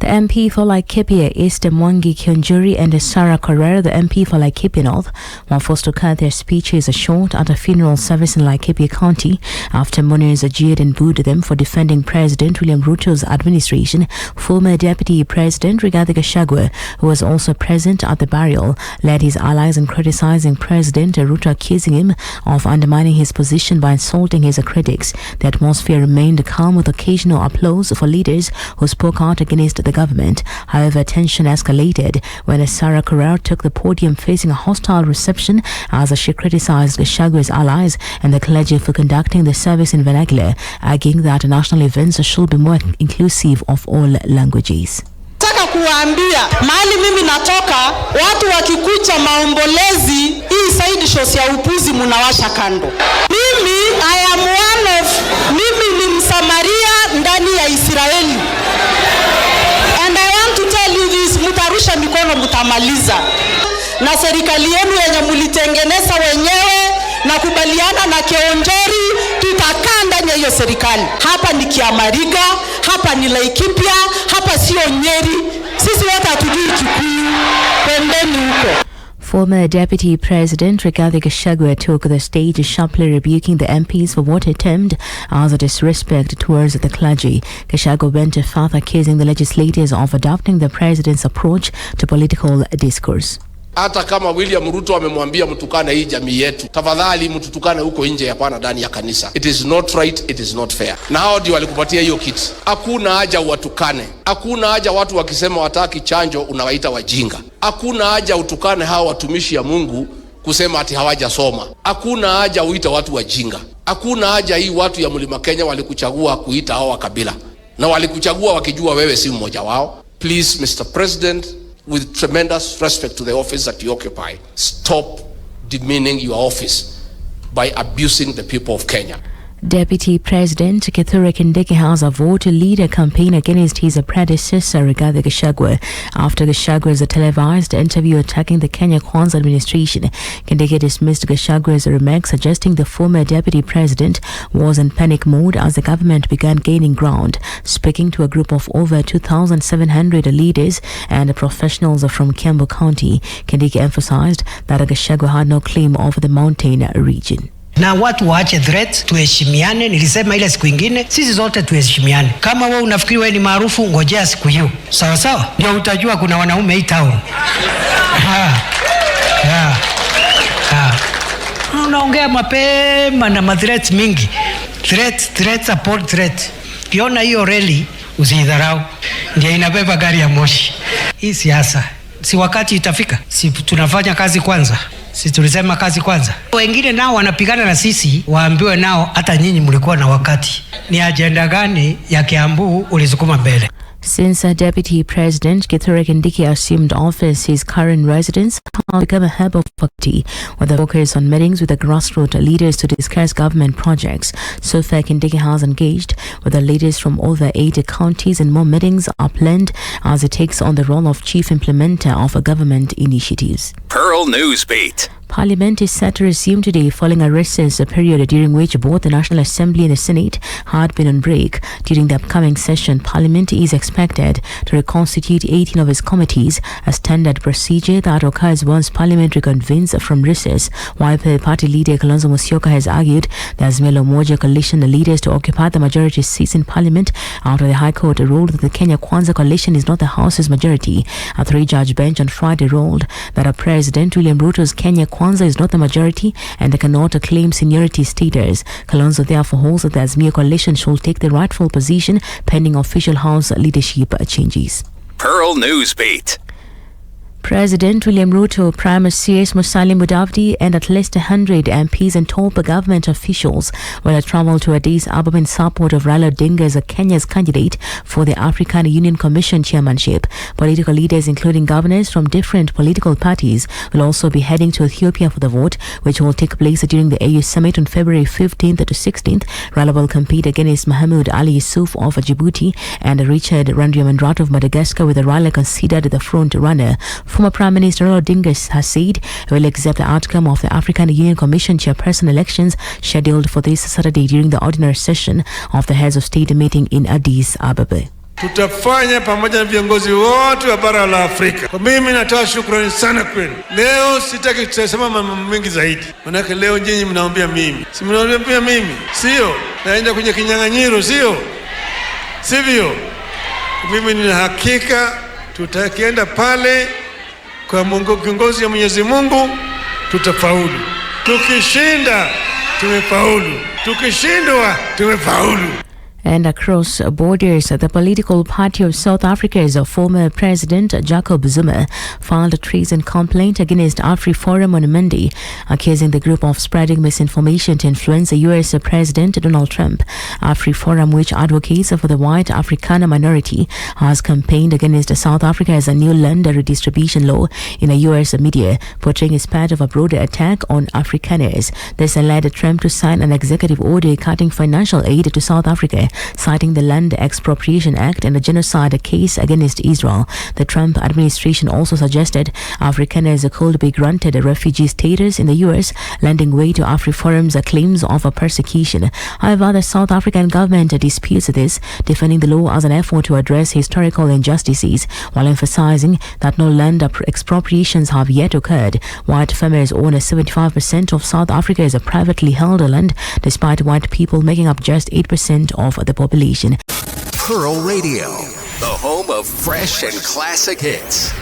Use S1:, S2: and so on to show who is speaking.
S1: The MP for Laikipia East, Mwangi Kionjuri, and Sarah Correa, the MP for Laikipia North, were forced to cut their speeches short at a funeral service in Laikipia County after mourners jeered and booed them for defending President William Ruto's administration. Former Deputy President Rigathi Gachagua, who was also present at the burial, led his allies in criticizing President Ruto, accusing him of undermining his position by insulting his critics. The atmosphere remained calm with occasional applause for leaders who spoke out against the government. However, tension escalated when Sarah Correa took the podium facing a hostile reception as she criticized Gachagua's allies and the clergy for conducting the service in vernacular, arguing that national events should be more inclusive of all languages.
S2: Nataka kuwaambia mahali mimi natoka, watu wakikucha maombolezi, hii side shows ya upuzi munawasha kando. Mimi ni Msamaria ndani ya Israeli. And I want to tell you this, mutarusha mikono mutamaliza. Na serikali yenu yenye mulitengeneza wenyewe na kubaliana na Kionjori, tutakaa ndani ya hiyo serikali. Hapa ni Kiamariga, hapa ni Laikipia, hapa sio Nyeri. Sisi wote hatujui Kikuyu. Pendeni huko.
S1: Former Deputy President Rigathi Gachagua took the stage, sharply rebuking the MPs for what he termed as a disrespect towards the clergy. Gachagua went further, accusing the legislators of adopting the president's approach to political discourse.
S3: Hata kama William Ruto amemwambia mtukane hii jamii yetu, tafadhali mtutukane huko nje, hapana ndani ya kanisa. It is not right, it is not fair. Na hao ndio walikupatia hiyo kiti. Hakuna haja watukane. Hakuna haja watu wakisema wataki chanjo unawaita wajinga. Hakuna haja utukane hao watumishi ya Mungu kusema ati hawajasoma. Hakuna haja uita watu wajinga. Hakuna haja hii watu ya Mlima Kenya walikuchagua kuita hao wa kabila. Na walikuchagua wakijua wewe si mmoja wao. Please, Mr. President, with tremendous respect to the office that you occupy, stop demeaning your office by abusing the people of Kenya.
S1: Deputy President Kithure Kindiki has vowed to lead a campaign against his predecessor Rigathi Gachagua after Gachagua's televised interview attacking the Kenya Kwanza administration. Kindiki dismissed Gachagua's remarks, suggesting the former deputy president was in panic mode as the government began gaining ground. Speaking to a group of over 2,700 leaders and professionals from Kiambu County, Kindiki emphasized that Gachagua had no claim over the mountain region.
S4: Na watu waache threat, tuheshimiane. Nilisema ile siku ingine, sisi zote tuheshimiane. Kama wewe unafikiri wewe ni maarufu, ngojea siku hiyo. Sawa sawa? Ndio utajua kuna wanaume hii town. Unaongea mapema na mathreats mingi. Threats upon threat. Kiona hiyo rally usidharau. Ndio inabeba gari ya moshi. Hii siasa. Si wakati itafika. Si tunafanya kazi kwanza. Si tulisema kazi kwanza. Wengine nao wanapigana na sisi, waambiwe nao hata nyinyi mlikuwa na wakati. Ni agenda gani ya Kiambu ulisukuma mbele?
S1: Since Deputy President Kithure Kindiki assumed office, his current residence has become a hub of activity with a focus on meetings with the grassroots leaders to discuss government projects. So far, Kindiki has engaged with the leaders from over 80 counties, and more meetings are planned as he takes on the role of chief implementer of government initiatives.
S5: Pearl Newsbeat.
S1: Parliament is set to resume today following a recess period during which both the National Assembly and the Senate had been on break. During the upcoming session, Parliament is expected to reconstitute 18 of its committees, a standard procedure that occurs once Parliament reconvenes from recess. Wiper Party leader Kalonzo Musyoka has argued the Azimio la Umoja coalition leaders to occupy the majority seats in Parliament after the High Court ruled that the Kenya Kwanza coalition is not the House's majority. A three-judge bench on Friday ruled that President William Ruto's Kenya Kwanza is not the majority and they cannot claim seniority status. Kalonzo therefore holds that the Azimio coalition should take the rightful position pending official House leadership changes.
S5: Pearl Newsbeat.
S1: President William Ruto, Prime Minister Musalia Mudavadi, and at least 100 MPs and top government officials will travel to Addis Ababa in support of Raila Odinga as Kenya's candidate for the African Union Commission chairmanship. Political leaders, including governors from different political parties, will also be heading to Ethiopia for the vote, which will take place during the AU summit on February 15th to 16th. Raila will compete against Mohamed Ali Yusuf of Djibouti and Richard Randriamandrato of Madagascar, with Raila considered the front runner. Former Prime Minister Odinga has said he will accept the outcome of the African Union Commission chairperson elections scheduled for this Saturday during the ordinary session of the Heads of State meeting in Addis Ababa.
S6: tutafanya pamoja na viongozi wote wa bara la Afrika. Kwa mimi natoa shukrani sana kwenu. Leo sitaki kusema mambo mengi zaidi, manake leo nyinyi mnaombea mimi, si mnaombea mimi, sio? Naenda kwenye kinyang'anyiro, sivyo? Mimi nina hakika tutakienda pale kwa kiongozi ya Mwenyezi Mungu, tutafaulu. Tukishinda tumefaulu, tukishindwa tumefaulu.
S1: And across borders, the political party of South Africa's former president Jacob Zuma filed a treason complaint against AfriForum on Monday, accusing the group of spreading misinformation to influence the US President Donald Trump. AfriForum, which advocates for the white Afrikaner minority, has campaigned against South Africa's new land redistribution law in the US media, portraying it as part of a broader attack on Afrikaners. This led Trump to sign an executive order cutting financial aid to South Africa, citing the Land Expropriation Act and a genocide case against Israel. The Trump administration also suggested Afrikaners could be granted a refugee status in the US, lending weight to AfriForum's claims of persecution. However, the South African government disputes this, defending the law as an effort to address historical injustices, while emphasizing that no land expropriations have yet occurred. White farmers own 75% of South Africa's privately held land, despite white people making up just 8% of the population.
S5: Pearl Radio, the home of fresh and classic hits.